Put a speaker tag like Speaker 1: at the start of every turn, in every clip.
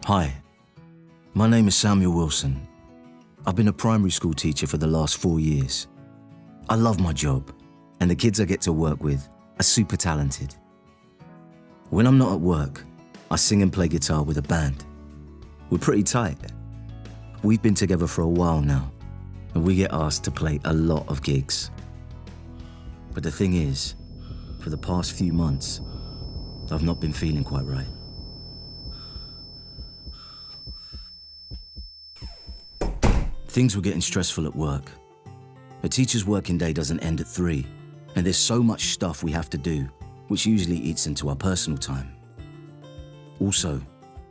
Speaker 1: Hi, my name is Samuel Wilson. I've been a primary school teacher for the last 4 years. I love my job, and the kids I get to work with are super talented. When I'm not at work, I sing and play guitar with a band. We're pretty tight. We've been together for a while now, and we get asked to play a lot of gigs. But the thing is, for the past few months, I've not been feeling quite right. Things were getting stressful at work. A teacher's working day doesn't end at 3, and there's so much stuff we have to do, which usually eats into our personal time. Also,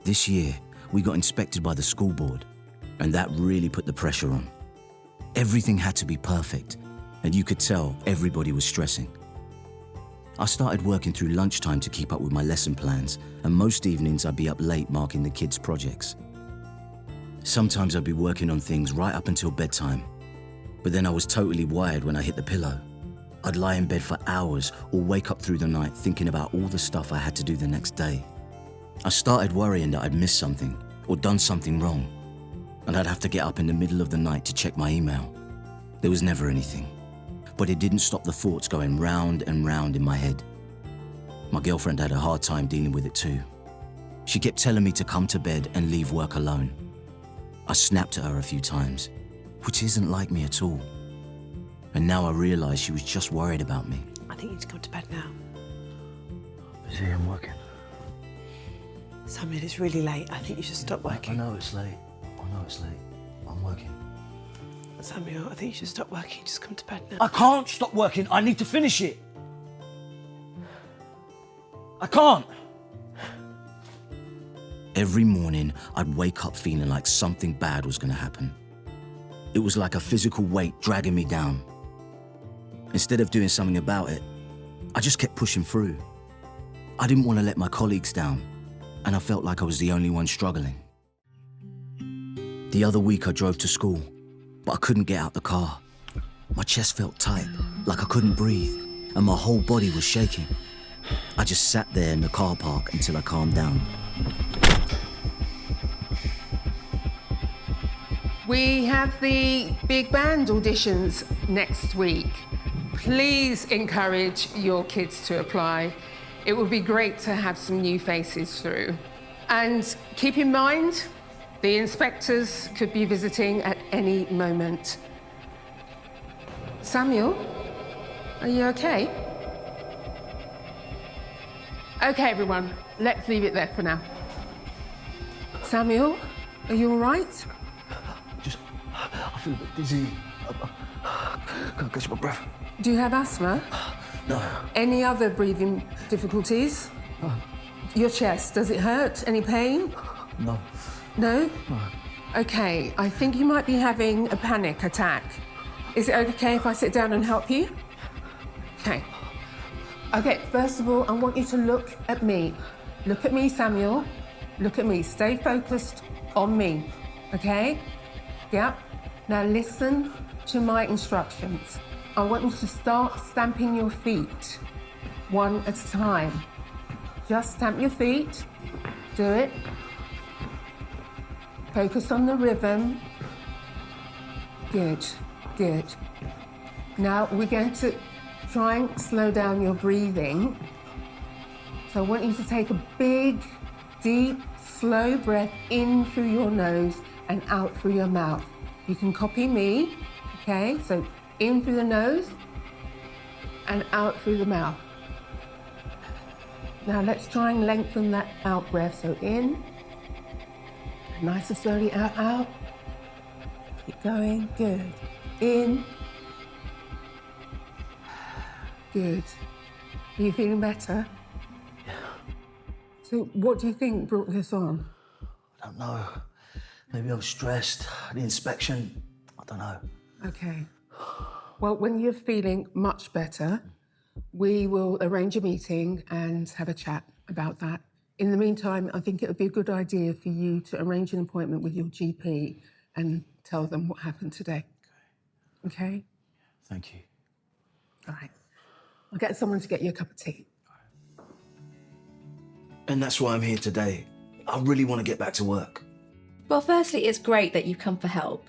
Speaker 1: this year, we got inspected by the school board, and that really put the pressure on. Everything had to be perfect, and you could tell everybody was stressing. I started working through lunchtime to keep up with my lesson plans, and most evenings I'd be up late marking the kids' projects. Sometimes I'd be working on things right up until bedtime, but then I was totally wired when I hit the pillow. I'd lie in bed for hours or wake up through the night thinking about all the stuff I had to do the next day. I started worrying that I'd missed something or done something wrong, and I'd have to get up in the middle of the night to check my email. There was never anything, but it didn't stop the thoughts going round and round in my head. My girlfriend had a hard time dealing with it too. She kept telling me to come to bed and leave work alone. I snapped at her a few times, which isn't like me at all. And now I realise she was just worried about me.
Speaker 2: I think you need to go to bed now.
Speaker 1: See, I'm working.
Speaker 2: Samuel, it's really late. I think you should stop working.
Speaker 1: I know it's late. I'm working.
Speaker 2: Samuel, I think you should stop working. Just come to bed now.
Speaker 1: I can't stop working. I need to finish it. I can't. Every morning, I'd wake up feeling like something bad was going to happen. It was like a physical weight dragging me down. Instead of doing something about it, I just kept pushing through. I didn't want to let my colleagues down, and I felt like I was the only one struggling. The other week I drove to school, but I couldn't get out the car. My chest felt tight, like I couldn't breathe, and my whole body was shaking. I just sat there in the car park until I calmed down.
Speaker 3: We have the big band auditions next week. Please encourage your kids to apply. It would be great to have some new faces through. And keep in mind, the inspectors could be visiting at any moment. Samuel, are you okay? Okay, everyone, let's leave it there for now. Samuel, are you all right?
Speaker 1: I feel a bit dizzy. Can't catch my breath.
Speaker 3: Do you have asthma?
Speaker 1: No.
Speaker 3: Any other breathing difficulties?
Speaker 1: No.
Speaker 3: Your chest, does it hurt? Any pain?
Speaker 1: No.
Speaker 3: No?
Speaker 1: No.
Speaker 3: Okay, I think you might be having a panic attack. Is it okay if I sit down and help you? Okay. Okay, first of all, I want you to look at me. Look at me, Samuel. Look at me. Stay focused on me, okay? Yeah. Now listen to my instructions. I want you to start stamping your feet, one at a time. Just stamp your feet. Do it. Focus on the rhythm. Good, good. Now we're going to try and slow down your breathing. So I want you to take a big, deep, slow breath in through your nose and out through your mouth. You can copy me, okay? So in through the nose and out through the mouth. Now let's try and lengthen that out breath. So in, nice and slowly out, out. Keep going, good. In. Good. Are you feeling better?
Speaker 1: Yeah.
Speaker 3: So what do you think brought this on?
Speaker 1: I don't know. Maybe I was stressed. The inspection. I don't know.
Speaker 3: Okay. Well, when you're feeling much better, we will arrange a meeting and have a chat about that. In the meantime, I think it would be a good idea for you to arrange an appointment with your GP and tell them what happened today. Okay?
Speaker 1: Thank you.
Speaker 3: All right. I'll get someone to get you a cup of tea.
Speaker 1: And that's why I'm here today. I really want to get back to work.
Speaker 4: Well, firstly, it's great that you've come for help.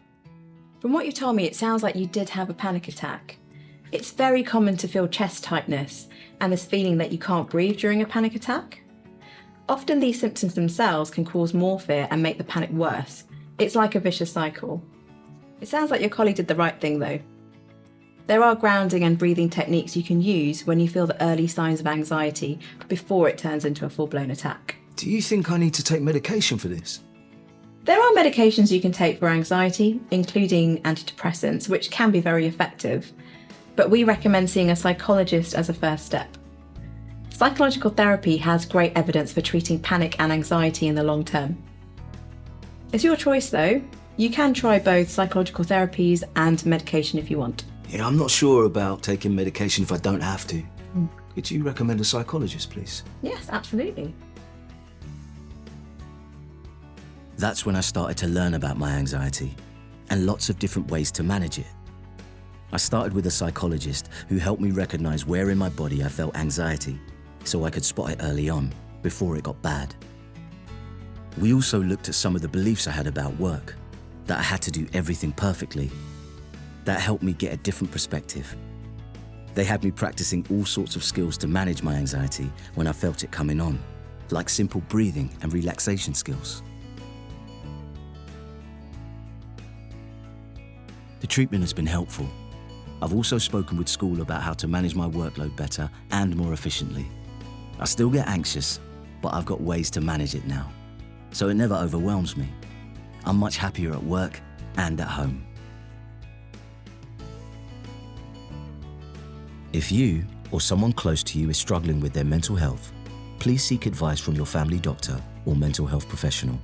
Speaker 4: From what you told me, it sounds like you did have a panic attack. It's very common to feel chest tightness and this feeling that you can't breathe during a panic attack. Often these symptoms themselves can cause more fear and make the panic worse. It's like a vicious cycle. It sounds like your colleague did the right thing though. There are grounding and breathing techniques you can use when you feel the early signs of anxiety before it turns into a full-blown attack.
Speaker 1: Do you think I need to take medication for this?
Speaker 4: There are medications you can take for anxiety, including antidepressants, which can be very effective, but we recommend seeing a psychologist as a first step. Psychological therapy has great evidence for treating panic and anxiety in the long term. It's your choice though. You can try both psychological therapies and medication if you want.
Speaker 1: Yeah, I'm not sure about taking medication if I don't have to. Could you recommend a psychologist, please?
Speaker 4: Yes, absolutely.
Speaker 1: That's when I started to learn about my anxiety and lots of different ways to manage it. I started with a psychologist who helped me recognize where in my body I felt anxiety so I could spot it early on before it got bad. We also looked at some of the beliefs I had about work, that I had to do everything perfectly. That helped me get a different perspective. They had me practicing all sorts of skills to manage my anxiety when I felt it coming on, like simple breathing and relaxation skills. The treatment has been helpful. I've also spoken with school about how to manage my workload better and more efficiently. I still get anxious, but I've got ways to manage it now, so it never overwhelms me. I'm much happier at work and at home. If you or someone close to you is struggling with their mental health, please seek advice from your family doctor or mental health professional.